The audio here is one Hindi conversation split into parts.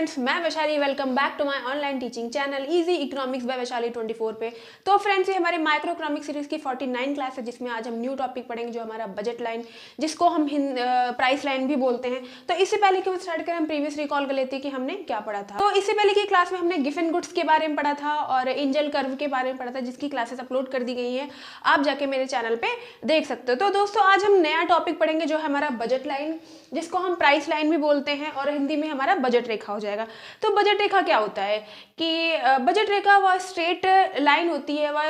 फ्रेंड्स, मैं Vaishali. Welcome back to my online teaching channel easy economics by Vaishali 24 पे। तो फ्रेंड्स, ये हमारे माइक्रो इकोनॉमिक्स सीरीज की 49 क्लास है, जिसमें आज हम न्यू टॉपिक पढ़ेंगे जो हमारा बजट लाइन, जिसको हम प्राइस लाइन भी बोलते हैं। तो इससे पहले कि हम स्टार्ट करें, हम प्रीवियस रिकॉल कर लेते हैं कि हमने क्या पढ़ा था। तो इससे पहले की क्लास में हमने गिवन गुड्स के बारे में पढ़ा था और एंजल कर्व के बारे में पढ़ा था, जिसकी क्लासेस अपलोड कर दी गई है, आप जाके मेरे चैनल पे देख सकते हो। तो दोस्तों, आज हम नया टॉपिक पढ़ेंगे जो है हमारा बजट लाइन, जिसको हम प्राइस लाइन भी बोलते हैं और हिंदी में हमारा बजट रेखा हो जाएगा। तो बजट रेखा क्या होता है कि बजट रेखा वह स्ट्रेट लाइन होती है, वह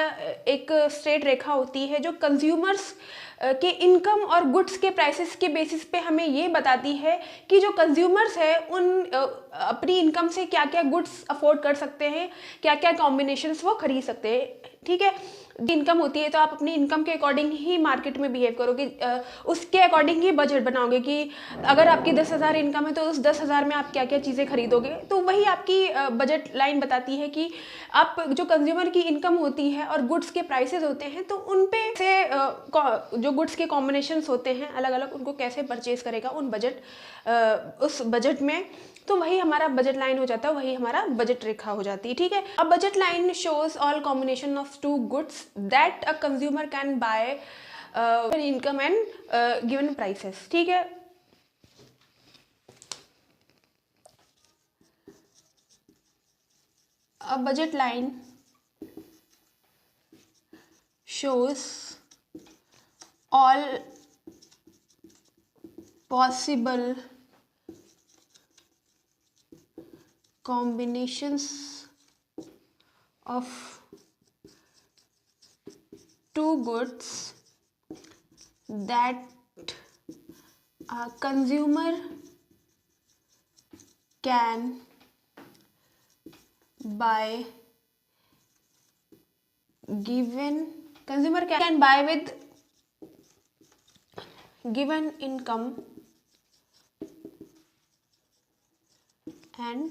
एक स्ट्रेट रेखा होती है जो कंज्यूमर्स के इनकम और गुड्स के प्राइसेस के बेसिस पे हमें ये बताती है कि जो कंज्यूमर्स है उन अपनी इनकम से क्या क्या गुड्स अफोर्ड कर सकते हैं, क्या क्या कॉम्बिनेशंस वो खरीद सकते हैं। ठीक है, इनकम होती है तो आप अपनी इनकम के अकॉर्डिंग ही मार्केट में बिहेव करोगे, उसके अकॉर्डिंग ही बजट बनाओगे कि अगर आपकी 10,000 इनकम है तो उस 10,000 में आप क्या क्या चीज़ें खरीदोगे। तो वही आपकी बजट लाइन बताती है कि आप जो कंज्यूमर की इनकम होती है और गुड्स के प्राइसेस होते हैं, तो उन पे से जो गुड्स के कॉम्बिनेशंस होते हैं अलग अलग, उनको कैसे परचेज करेगा उस बजट में। तो वही हमारा बजट लाइन हो जाता है, वही हमारा बजट रेखा हो जाती है। ठीक है, अब budget line shows all combination of two goods that a consumer can buy income and given prices. ठीक है, a budget line shows all possible combinations of two goods that a consumer can buy with given income and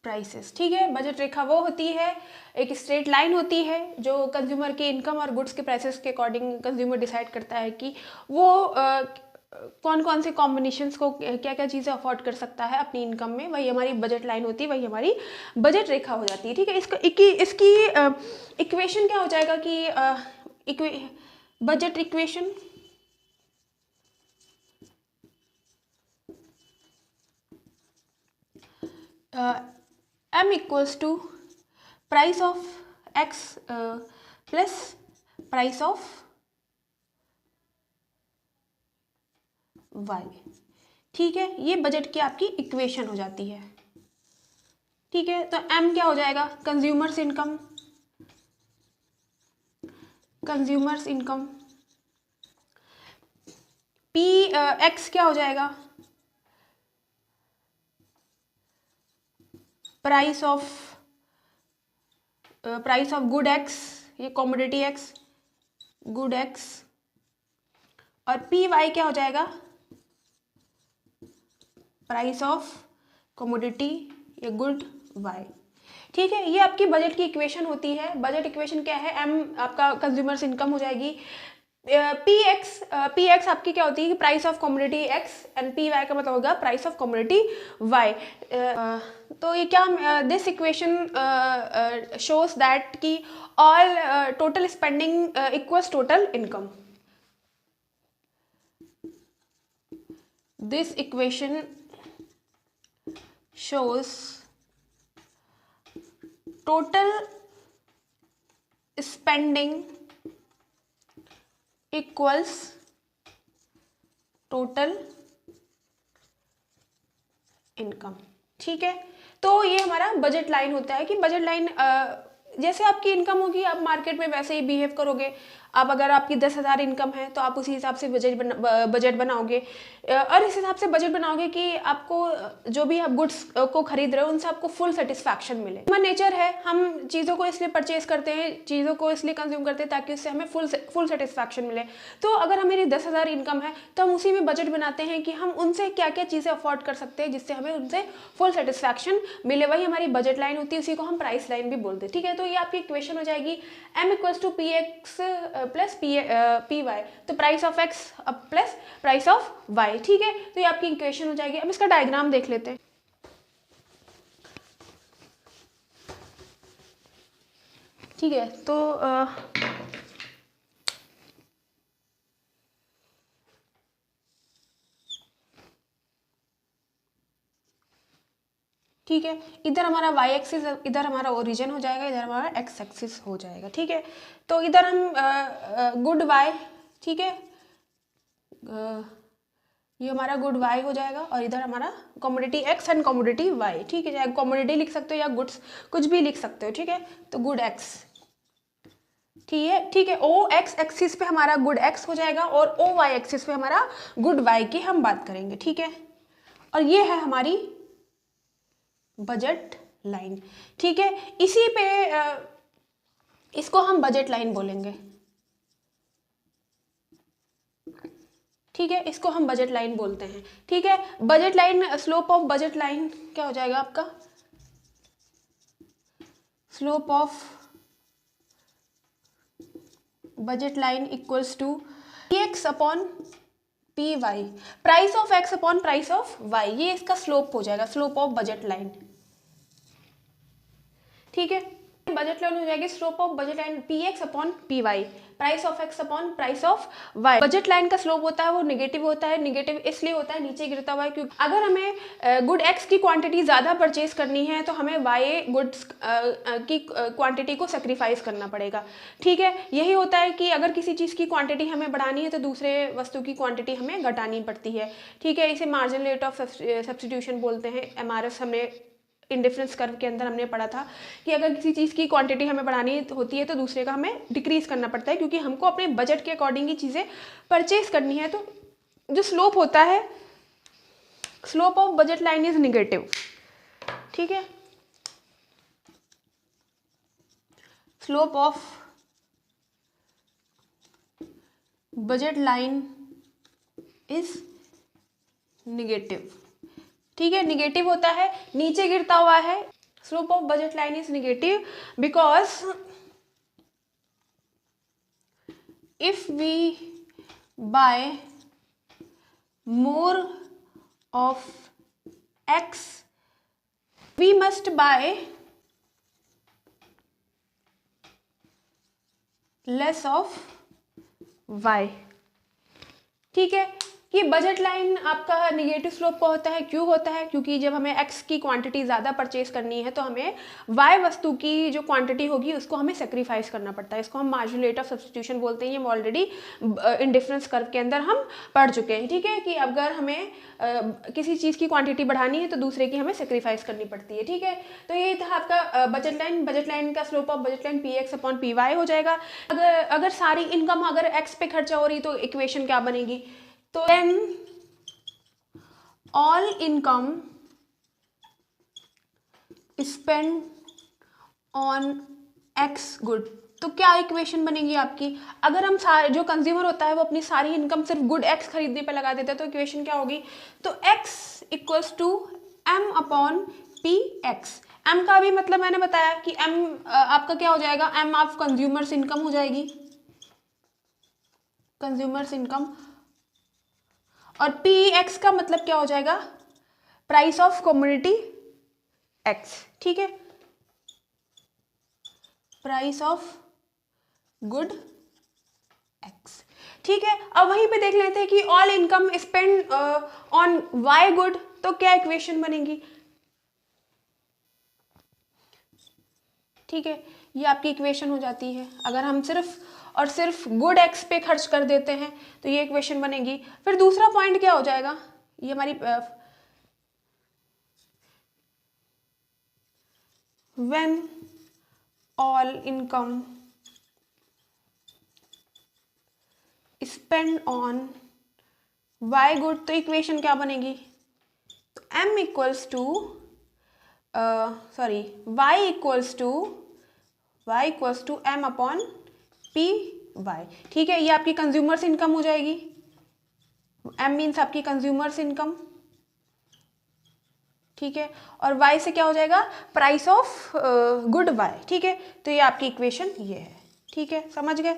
prices. ठीक है, बजट रेखा वो होती है, एक स्ट्रेट लाइन होती है जो कंज्यूमर के इनकम और गुड्स के प्राइसेस के अकॉर्डिंग कंज्यूमर डिसाइड करता है कि वो कौन कौन से कॉम्बिनेशंस को क्या क्या चीज़ें अफोर्ड कर सकता है अपनी इनकम में। वही हमारी बजट लाइन होती है, वही हमारी बजट रेखा हो जाती है। ठीक है, इसकी इक्वेशन क्या हो जाएगा कि budget equation m equals to price of x plus price of y। ठीक है, ये बजट की आपकी इक्वेशन हो जाती है। ठीक है, तो m क्या हो जाएगा, कंज्यूमर्स इनकम। p x क्या हो जाएगा, प्राइस ऑफ गुड x, ये कॉमोडिटी x, गुड x। और पी वाई क्या हो जाएगा, प्राइस ऑफ कॉमोडिटी या गुड y। ठीक है, ये आपकी बजट की इक्वेशन होती है। बजट इक्वेशन क्या है, m आपका कंज्यूमर्स इनकम हो जाएगी, पी एक्स आपकी क्या होती है, price of commodity x, and P Y का मतलब होगा प्राइस ऑफ कॉमोडिटी y। तो ये क्या, दिस इक्वेशन शोज दैट कि all total spending equals total income. This equation shows total spending equals total income। ठीक है, तो ये हमारा बजट लाइन होता है कि बजट लाइन जैसे आपकी इनकम होगी आप मार्केट में वैसे ही बिहेव करोगे। आप अगर आपकी 10,000 इनकम है तो आप उसी हिसाब से बजट बनाओगे और इस हिसाब से बजट बनाओगे कि आपको जो भी आप गुड्स को खरीद रहे हो उनसे आपको फुल सेटिस्फैक्शन मिले। ह्यूमन नेचर है, हम चीज़ों को इसलिए परचेज करते हैं, चीज़ों को इसलिए कंज्यूम करते हैं ताकि उससे हमें फुल सेटिस्फैक्शन मिले। तो अगर हमारी 10,000 इनकम है तो हम उसी में बजट बनाते हैं कि हम उनसे क्या क्या चीज़ें अफोर्ड कर सकते हैं जिससे हमें उनसे फुल सेटिस्फैक्शन मिले। वही हमारी बजट लाइन होती है, उसी को हम प्राइस लाइन भी बोलते हैं। ठीक है, तो ये आपकी इक्वेशन हो जाएगी m equals to P X plus P Y, तो price of x plus price of y, ठीक है। तो ये आपकी इक्वेशन हो जाएगी। अब इसका डायग्राम देख लेते हैं। ठीक है, तो ठीक है, इधर हमारा y एक्सिस, इधर हमारा ओरिजिन हो जाएगा, इधर हमारा x एक्सिस हो जाएगा, ठीक है। तो इधर हम गुड y, ठीक है, ये हमारा गुड y हो जाएगा और इधर हमारा commodity x and commodity y, ठीक है। चाहे कमोडिटी लिख सकते हो या गुड्स कुछ भी लिख सकते हो, ठीक है। तो गुड x, ठीक है, ओ एक्स एक्सिस पे हमारा गुड x हो जाएगा और ओ वाई एक्सिस पे हमारा गुड y की हम बात करेंगे, ठीक है। और ये है हमारी बजट लाइन, ठीक है। इसी पे इसको हम बजट लाइन बोलेंगे, ठीक है, इसको हम बजट लाइन बोलते हैं, ठीक है। Budget line, slope of budget line क्या हो जाएगा आपका, slope of budget line equals to P X upon P Y, price of X upon price of Y, ये इसका स्लोप हो जाएगा, स्लोप ऑफ बजट लाइन, ठीक है। बजट लाइन हो जाएगी slope of budget line P X upon P Y, price of X upon price of Y. Budget line का स्लोप होता है वो निगेटिव होता है, निगेटिव इसलिए होता है नीचे गिरता हुआ है क्योंकि अगर हमें गुड एक्स की क्वांटिटी ज़्यादा परचेज करनी है तो हमें वाई गुड्स की क्वांटिटी को सेक्रीफाइस करना पड़ेगा, ठीक है। यही होता है कि अगर किसी चीज़ की क्वांटिटी हमें बढ़ानी है तो दूसरे वस्तु की क्वांटिटी हमें घटानी पड़ती है, ठीक है। इसे मार्जिनल रेट ऑफ सब्स्टिट्यूशन बोलते हैं। MRS हमने इंडिफरेंस कर्व के अंदर हमने पढ़ा था कि अगर किसी चीज़ की क्वांटिटी हमें बढ़ानी होती है तो दूसरे का हमें डिक्रीज करना पड़ता है क्योंकि हमको अपने बजट के अकॉर्डिंग ही चीज़ें परचेज करनी है। तो जो स्लोप होता है, slope of budget line is negative, ठीक है। Slope of budget line is negative, ठीक है, निगेटिव होता है, नीचे गिरता हुआ है। Slope of budget line is negative because if we buy more of X we must buy less of Y, ठीक है। ये बजट लाइन आपका निगेटिव स्लोप का होता है, क्यों होता है, क्योंकि जब हमें एक्स की क्वांटिटी ज़्यादा परचेज करनी है तो हमें वाई वस्तु की जो क्वांटिटी होगी उसको हमें सेक्रीफाइस करना पड़ता है। इसको हम मार्जिनल रेट ऑफ सब्स्टिट्यूशन बोलते हैं। ये ऑलरेडी इंडिफरेंस कर्व के अंदर हम पढ़ चुके हैं, ठीक है, कि अगर हमें किसी चीज़ की क्वांटिटी बढ़ानी है तो दूसरे की हमें सेक्रीफाइस करनी पड़ती है, ठीक है। तो ये था आपका बजट लाइन। बजट लाइन का slope of budget line P X upon P Y हो जाएगा। अगर सारी इनकम अगर एक्स पे खर्चा हो रही तो इक्वेशन क्या बनेगी, तो when all income spent on X good, तो क्या इक्वेशन बनेगी आपकी। अगर हम जो कंज्यूमर होता है वो अपनी सारी इनकम सिर्फ गुड X खरीदने पे लगा देता है तो इक्वेशन क्या होगी, तो X equals to M upon P X. M का भी मतलब मैंने बताया कि M आपका क्या हो जाएगा, M ऑफ कंज्यूमर्स इनकम हो जाएगी, कंज्यूमर्स इनकम, और पी एक्स का मतलब क्या हो जाएगा, प्राइस ऑफ कमोडिटी एक्स, ठीक है, प्राइस ऑफ गुड एक्स, ठीक है। अब वहीं पे देख लेते हैं कि all income spend on Y good, तो क्या इक्वेशन बनेगी, ठीक है। ये आपकी इक्वेशन हो जाती है। अगर हम सिर्फ और सिर्फ गुड एक्स पे खर्च कर देते हैं तो ये इक्वेशन बनेगी। फिर दूसरा पॉइंट क्या हो जाएगा, ये हमारी when all income spend on Y good, तो इक्वेशन क्या बनेगी, तो m equals to y equals to m upon P Y, ठीक है। ये आपकी कंज्यूमर्स इनकम हो जाएगी। M मीन्स आपकी कंज्यूमर्स इनकम, ठीक है, और वाई से क्या हो जाएगा, प्राइस ऑफ गुड वाई। ठीक है, तो ये आपकी इक्वेशन ये है। ठीक है, समझ गए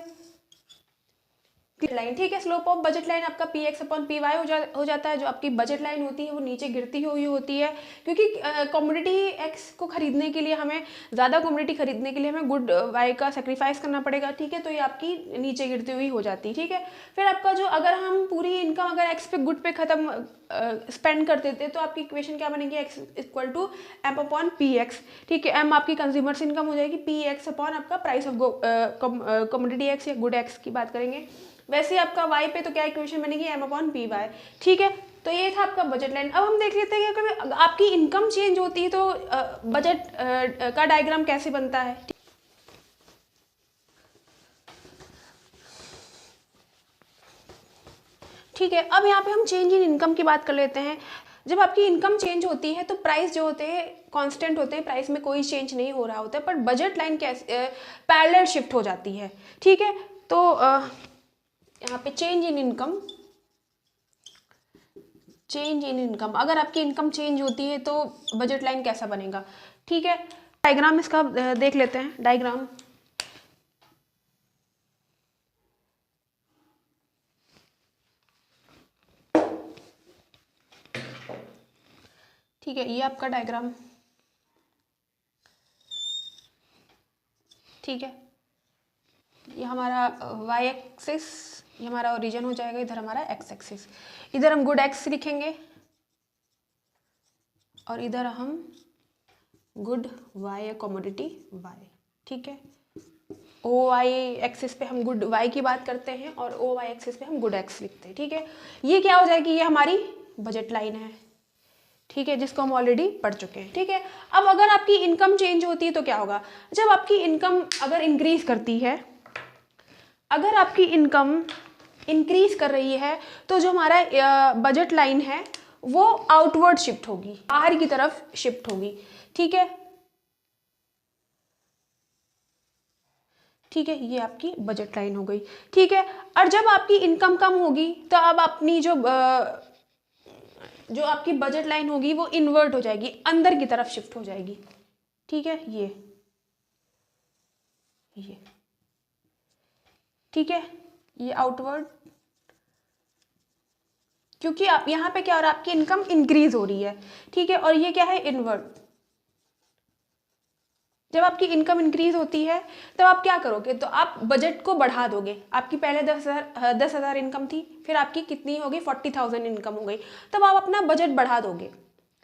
लाइन। ठीक है, स्लोप ऑफ बजट लाइन आपका P X upon P Y हो जाता है। जो आपकी बजट लाइन होती है वो नीचे गिरती हुई होती है, क्योंकि कमोडिटी एक्स को खरीदने के लिए हमें, ज़्यादा कमोडिटी खरीदने के लिए हमें गुड वाई का सेक्रीफाइस करना पड़ेगा। ठीक है, तो ये आपकी नीचे गिरती हुई हो जाती है। ठीक है, फिर आपका जो, अगर हम पूरी इनकम अगर एक्स पे गुड पे खत्म स्पेंड कर देते तो आपकी इक्वेशन क्या बनेगी, X equal to M upon P X. ठीक है, एम आपकी कंज्यूमर्स इनकम हो जाएगी, पी एक्स अपॉन आपका प्राइस ऑफ कमोडिटी एक्स या गुड एक्स की बात करेंगे। वैसे आपका वाई पे तो क्या इक्वेशन बनेगी, एम अपॉन पी वाई। ठीक है, तो ये था आपका बजट लाइन। अब हम देख लेते हैं कि कभी आपकी इनकम चेंज होती है तो बजट का डायग्राम कैसे बनता है। ठीक है, अब यहाँ पे हम चेंज इन इनकम की बात कर लेते हैं। जब आपकी इनकम चेंज होती है तो प्राइस जो होते हैं कांस्टेंट होते हैं, प्राइस में कोई चेंज नहीं हो रहा होता है, पर बजट लाइन कैसे पैरेलल शिफ्ट हो जाती है। ठीक है, तो यहाँ पे चेंज इन इनकम, अगर आपकी इनकम चेंज होती है तो बजट लाइन कैसा बनेगा। ठीक है, डायग्राम इसका देख लेते हैं। डायग्राम, ठीक है, ये आपका डायग्राम। ठीक है, ये हमारा वाई एक्सिस, ये हमारा ओरिजिन हो जाएगा, इधर हमारा एक्स एक्सिस। इधर हम गुड एक्स लिखेंगे और इधर हम गुड वाई या कमोडिटी वाई। ठीक है, ओ वाई एक्सिस पे हम गुड वाई की बात करते हैं और ओ वाई एक्सिस पे हम गुड एक्स लिखते हैं। ठीक है, ये क्या हो जाएगी, ये हमारी बजट लाइन है। ठीक है, जिसको हम ऑलरेडी पढ़ चुके हैं। ठीक है, अब अगर आपकी इनकम चेंज होती है तो क्या होगा, जब आपकी इनकम अगर इंक्रीज करती है, अगर आपकी इनकम इंक्रीज कर रही है तो जो हमारा बजट लाइन है वो आउटवर्ड शिफ्ट होगी, बाहर की तरफ शिफ्ट होगी। ठीक है, ठीक है, ये आपकी बजट लाइन हो गई। ठीक है, और जब आपकी इनकम कम होगी तो अब अपनी जो आपकी बजट लाइन होगी वो इन्वर्ट हो जाएगी, अंदर की तरफ शिफ्ट हो जाएगी। ठीक है, ये ठीक है, ये आउटवर्ड, क्योंकि आप यहाँ पे क्या हो रहा है, आपकी इनकम इंक्रीज हो रही है। ठीक है, और ये क्या है, इनवर्ट। जब आपकी इनकम इंक्रीज होती है तब आप क्या करोगे, तो आप बजट को बढ़ा दोगे। आपकी पहले 10,000 इनकम थी, फिर आपकी कितनी हो गई, 40,000 इनकम हो गई, तब आप अपना बजट बढ़ा दोगे।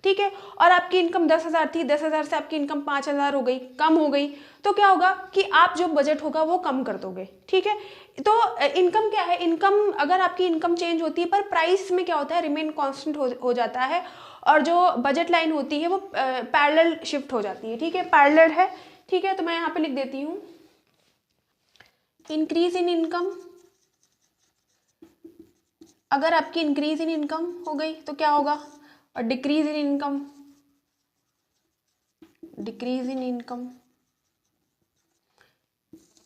ठीक है, और आपकी इनकम 10,000 थी, 10,000 से आपकी इनकम 5,000 हो गई, कम हो गई, तो क्या होगा कि आप जो बजट होगा वो कम कर दोगे। ठीक है, तो इनकम क्या है, इनकम, अगर आपकी इनकम चेंज होती है पर प्राइस में क्या होता है, रिमेन कांस्टेंट हो जाता है, और जो बजट लाइन होती है वो पैरेलल शिफ्ट हो जाती है। ठीक है, पैरेलल है। ठीक है, तो मैं यहाँ पे लिख देती हूँ, इंक्रीज इन इनकम, अगर आपकी इंक्रीज इन इनकम हो गई तो क्या होगा, और decrease in income, decrease in income.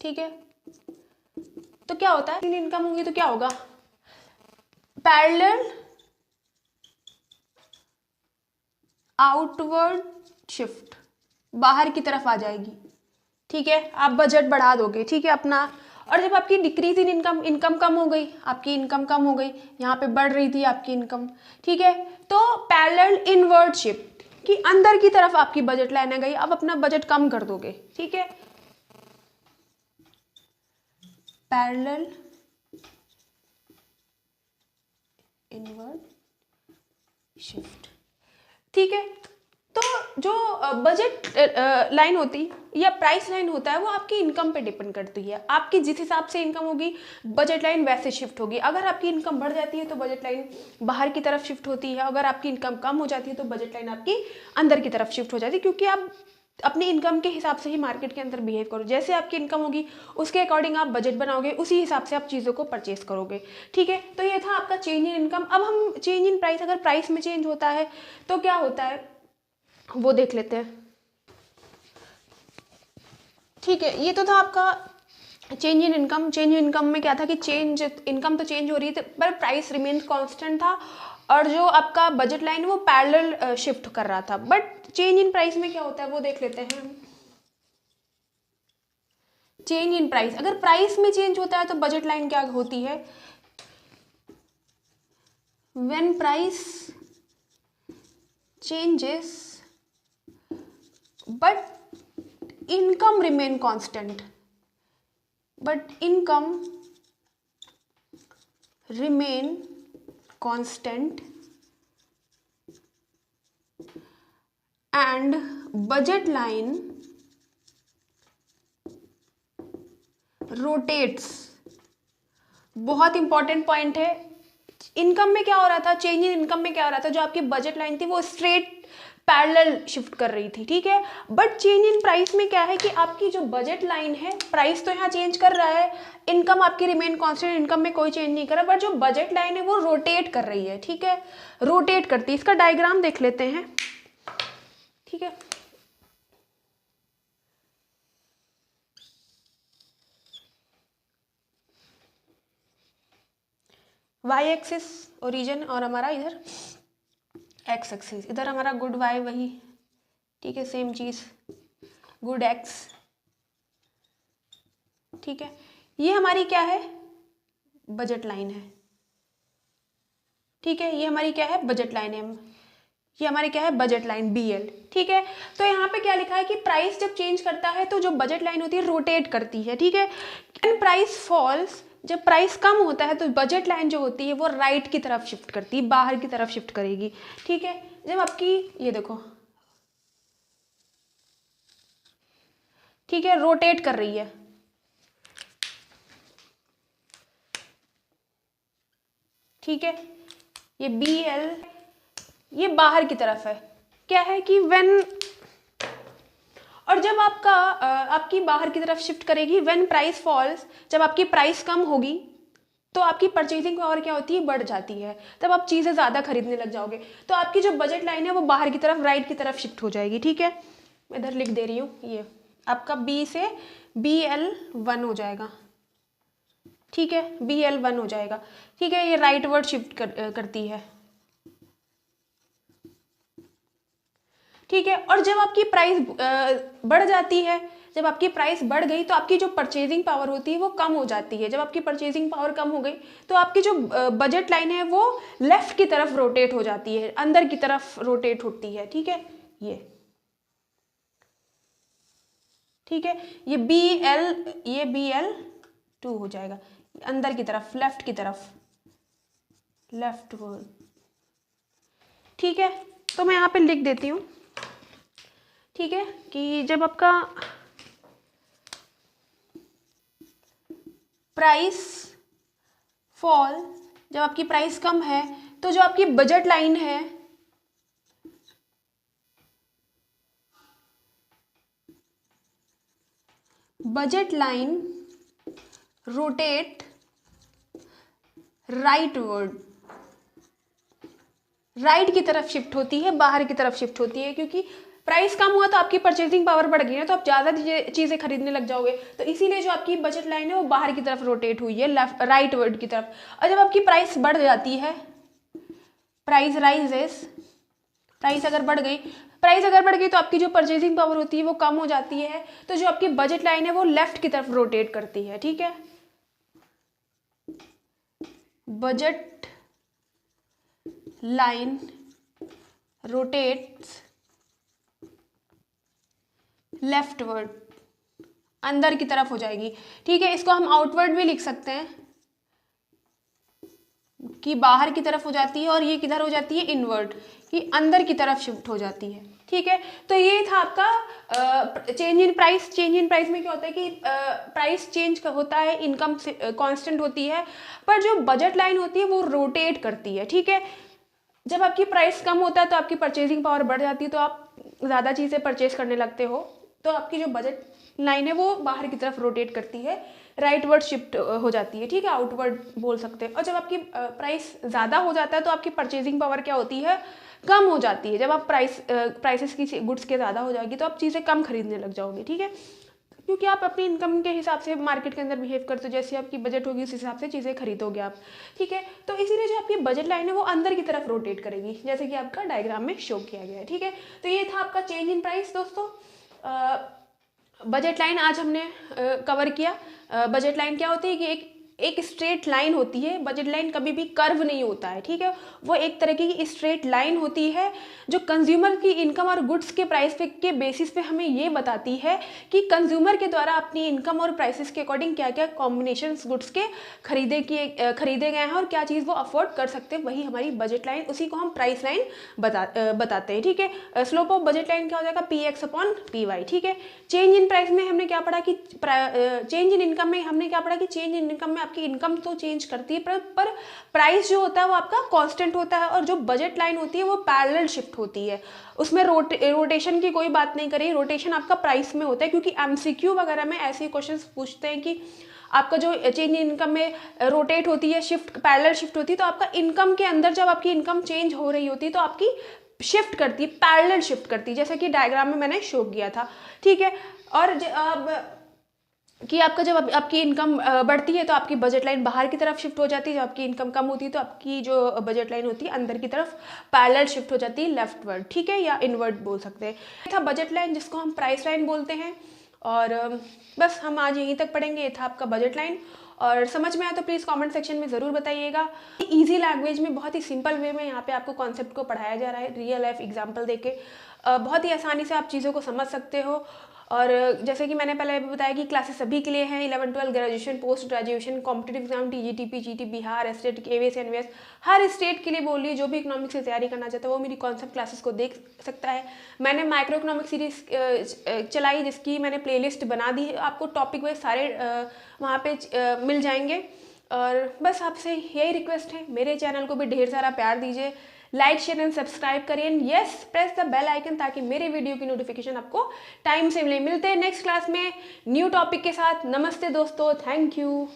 ठीक है, तो क्या होता है, इन इनकम होगी तो क्या होगा, पैरेलल आउटवर्ड शिफ्ट, बाहर की तरफ आ जाएगी। ठीक है, आप बजट बढ़ा दोगे। ठीक है, अपना, और जब आपकी डिक्रीज इन इनकम, इनकम कम हो गई, आपकी इनकम कम हो गई, यहाँ पे बढ़ रही थी आपकी इनकम। ठीक है, तो पैरेलल इनवर्ड शिफ्ट, कि अंदर की तरफ आपकी बजट लाइन गई, अब अपना बजट कम कर दोगे। ठीक है, पैरेलल इनवर्ड शिफ्ट। ठीक है, तो जो बजट लाइन होती या प्राइस लाइन होता है वो आपकी इनकम पे डिपेंड करती है। आपकी जिस हिसाब से इनकम होगी बजट लाइन वैसे शिफ्ट होगी। अगर आपकी इनकम बढ़ जाती है तो बजट लाइन बाहर की तरफ शिफ्ट होती है, अगर आपकी इनकम कम हो जाती है तो बजट लाइन आपकी अंदर की तरफ शिफ्ट हो जाती है, क्योंकि आप अपनी इनकम के हिसाब से ही मार्केट के अंदर बिहेव करो। जैसे आपकी इनकम होगी उसके अकॉर्डिंग आप बजट बनाओगे, उसी हिसाब से आप चीज़ों को परचेज करोगे। ठीक है, तो ये था आपका चेंज इन इनकम। अब हम चेंज इन प्राइस, अगर प्राइस में चेंज होता है तो क्या होता है वो देख लेते हैं। ठीक है, ये तो था आपका change in income. Change in income में क्या था कि चेंज, इनकम तो चेंज हो रही थी पर प्राइस रिमेन कांस्टेंट था, और जो आपका बजट लाइन वो पैरेलल शिफ्ट कर रहा था। बट चेंज इन प्राइस में क्या होता है वो देख लेते हैं हम। चेंज इन प्राइस, अगर प्राइस में चेंज होता है तो बजट लाइन क्या होती है, when price changes but income remain constant, but income remain constant and budget line rotates. बहुत इंपॉर्टेंट पॉइंट है। इनकम में क्या हो रहा था, चेंज इन इनकम में क्या हो रहा था, जो आपकी बजट लाइन थी वो स्ट्रेट पैरेलल शिफ्ट कर रही थी, ठीक है। बट चेंज इन प्राइस में क्या है कि आपकी जो बजट लाइन है, प्राइस तो यहाँ चेंज कर रहा है, इनकम आपकी रिमेन कांस्टेंट, इनकम में कोई चेंज नहीं कर रहा, बट जो बजट लाइन है वो रोटेट कर रही है, ठीक है, रोटेट करती है। इसका डायग्राम देख लेते हैं, ठीक है। वाई एक्सिस ओरिजिन और हमारा इधर एक्स एक्सिस, इधर हमारा गुड वाई वही, ठीक है, सेम चीज गुड एक्स, ठीक है। ये हमारी क्या है, बजट लाइन है, ठीक है। ये हमारी क्या है, बजट लाइन है, ये हमारी क्या है, बजट लाइन BL, ठीक है। तो यहाँ पे क्या लिखा है कि प्राइस जब चेंज करता है तो जो बजट लाइन होती है रोटेट करती है, ठीक है। एंड प्राइस फॉल्स, जब प्राइस कम होता है तो बजट लाइन जो होती है वो राइट की तरफ शिफ्ट करती है, बाहर की तरफ शिफ्ट करेगी, ठीक है। जब आपकी ये देखो, ठीक है, रोटेट कर रही है, ठीक है। ये BL ये बाहर की तरफ है, क्या है कि व्हेन, और जब आपका आपकी बाहर की तरफ शिफ्ट करेगी, व्हेन प्राइस फॉल्स, जब आपकी प्राइस कम होगी तो आपकी परचेजिंग पावर क्या होती है, बढ़ जाती है, तब आप चीज़ें ज़्यादा खरीदने लग जाओगे, तो आपकी जो बजट लाइन है वो बाहर की तरफ, राइट की तरफ शिफ्ट हो जाएगी, ठीक है। मैं इधर लिख दे रही हूँ, ये आपका B से BL1 हो जाएगा, ठीक है, BL1 हो जाएगा, ठीक है। ये राइट वर्ड शिफ्ट करती है, ठीक है। और जब आपकी प्राइस बढ़ जाती है, जब आपकी प्राइस बढ़ गई तो आपकी जो परचेजिंग पावर होती है वो कम हो जाती है। जब आपकी परचेजिंग पावर कम हो गई तो आपकी जो बजट लाइन है वो लेफ्ट की तरफ रोटेट हो जाती है, अंदर की तरफ रोटेट होती है, ठीक है। ये ठीक है, ये BL2 हो जाएगा, अंदर की तरफ, लेफ्ट की तरफ, लेफ्ट वर्ड, ठीक है। तो मैं यहाँ पे लिख देती हूँ, ठीक है, कि जब आपका प्राइस फॉल, जब आपकी प्राइस कम है तो जो आपकी बजट लाइन है budget line rotate right word, right की तरफ शिफ्ट होती है, बाहर की तरफ शिफ्ट होती है, क्योंकि प्राइस कम हुआ तो आपकी परचेजिंग पावर बढ़ गई है, तो आप ज़्यादा चीज़ें खरीदने लग जाओगे, तो इसीलिए जो आपकी बजट लाइन है वो बाहर की तरफ रोटेट हुई है, लेफ्ट राइट वर्ड की तरफ। और जब आपकी प्राइस बढ़ जाती है, प्राइस राइजेस, प्राइस अगर बढ़ गई तो आपकी जो परचेजिंग पावर होती है वो कम हो जाती है, तो जो आपकी बजट लाइन है वो लेफ्ट की तरफ रोटेट करती है, ठीक है। बजट लाइन रोटेट्स लेफ्टवर्ड, अंदर की तरफ हो जाएगी, ठीक है। इसको हम आउटवर्ड भी लिख सकते हैं कि बाहर की तरफ हो जाती है, और ये किधर हो जाती है, इनवर्ड, कि अंदर की तरफ शिफ्ट हो जाती है, ठीक है। तो ये था आपका change in price. Change in price में क्या होता है कि प्राइस चेंज होता है, इनकम कांस्टेंट होती है, पर जो बजट लाइन होती है वो रोटेट करती है, ठीक है। जब आपकी प्राइस कम होता है तो आपकी परचेजिंग पावर बढ़ जाती है, तो आप ज़्यादा चीज़ें परचेज करने लगते हो, तो आपकी जो बजट लाइन है वो बाहर की तरफ रोटेट करती है, राइट वर्ड शिफ्ट हो जाती है, ठीक है, आउटवर्ड बोल सकते हैं। और जब आपकी प्राइस ज़्यादा हो जाता है तो आपकी परचेजिंग पावर क्या होती है, कम हो जाती है। जब आप प्राइसेस की गुड्स के ज़्यादा हो जाएगी तो आप चीज़ें कम खरीदने लग जाओगे, ठीक है। क्योंकि आप अपनी इनकम के हिसाब से मार्केट के अंदर बिहेव करते हो, जैसे आपकी बजट होगी उस हिसाब से चीज़ें खरीदोगे आप, ठीक है। तो इसीलिए जो आपकी बजट लाइन है वो अंदर की तरफ रोटेट करेगी, जैसे कि आपका डायग्राम में शो किया गया है, ठीक है। तो ये था आपका चेंज इन प्राइस दोस्तों। बजट लाइन आज हमने कवर किया। बजट लाइन क्या होती है कि एक स्ट्रेट लाइन होती है। बजट लाइन कभी भी कर्व नहीं होता है, ठीक है। वो एक तरह की स्ट्रेट लाइन होती है जो कंज्यूमर की इनकम और गुड्स के प्राइस पे के बेसिस पे हमें ये बताती है कि कंज्यूमर के द्वारा अपनी इनकम और प्राइसेस के अकॉर्डिंग क्या क्या कॉम्बिनेशंस गुड्स के खरीदे गए हैं और क्या चीज़ वो अफोर्ड कर सकते हैं, वही हमारी बजट लाइन, उसी को हम प्राइस लाइन बताते हैं, ठीक है। स्लोप ऑफ बजट लाइन क्या हो जाएगा, PX/PY, ठीक है। चेंज इन प्राइस में हमने क्या पढ़ा कि चेंज इन इनकम में हमने क्या पढ़ा कि चेंज इन इनकम में आपकी इनकम तो चेंज करती है पर प्राइस जो होता है वो आपका कांस्टेंट होता है, और जो बजट लाइन होती है वो पैरेलल शिफ्ट होती है। उसमें रोटेशन की कोई बात नहीं करी, रोटेशन आपका प्राइस में होता है, क्योंकि MCQ वगैरह में ऐसे क्वेश्चंस पूछते हैं कि आपका जो चेंज इन इनकम में रोटेट होती है, शिफ्ट पैरेलल शिफ्ट होती है, तो आपका इनकम के अंदर जब आपकी इनकम चेंज हो रही होती है तो आपकी शिफ्ट करती है, पैरेलल शिफ्ट करती है, जैसे कि डायग्राम में मैंने शो किया था, ठीक है। और अब कि आपका जब आपकी इनकम बढ़ती है तो आपकी बजट लाइन बाहर की तरफ शिफ्ट हो जाती है, जब आपकी इनकम कम होती है तो आपकी जो बजट लाइन होती है अंदर की तरफ पैरेलल शिफ्ट हो जाती है, लेफ्टवर्ड, ठीक है, या इनवर्ड बोल सकते हैं। ये था बजट लाइन जिसको हम प्राइस लाइन बोलते हैं। और बस हम आज यहीं तक पढ़ेंगे। ये था आपका बजट लाइन, और समझ में आया तो प्लीज़ कमेंट सेक्शन में ज़रूर बताइएगा। इजी लैंग्वेज में बहुत ही सिंपल वे में यहाँ पे आपको कॉन्सेप्ट को पढ़ाया जा रहा है, रियल लाइफ एग्जांपल देके बहुत ही आसानी से आप चीज़ों को समझ सकते हो। और जैसे कि मैंने पहले भी बताया कि क्लासेस सभी के लिए हैं, 11, 12, graduation, post graduation, competitive exam, TGT, PGT, Bihar state, KVS, NVS, हर स्टेट के लिए बोल रही है। जो भी इकोनॉमिक्स की तैयारी करना चाहता है वो मेरी कॉन्सेप्ट क्लासेस को देख सकता है। मैंने माइक्रो इकोनॉमिक सीरीज चलाई जिसकी मैंने प्लेलिस्ट बना दी है, आपको टॉपिक वाइज सारे वहाँ पे मिल जाएंगे। और बस आपसे यही रिक्वेस्ट है, मेरे चैनल को भी ढेर सारा प्यार दीजिए, लाइक शेयर एंड सब्सक्राइब करिए, and yes press the bell icon ताकि मेरे वीडियो की नोटिफिकेशन आपको टाइम से मिले। मिलते हैं नेक्स्ट क्लास में न्यू टॉपिक के साथ। नमस्ते दोस्तों, थैंक यू।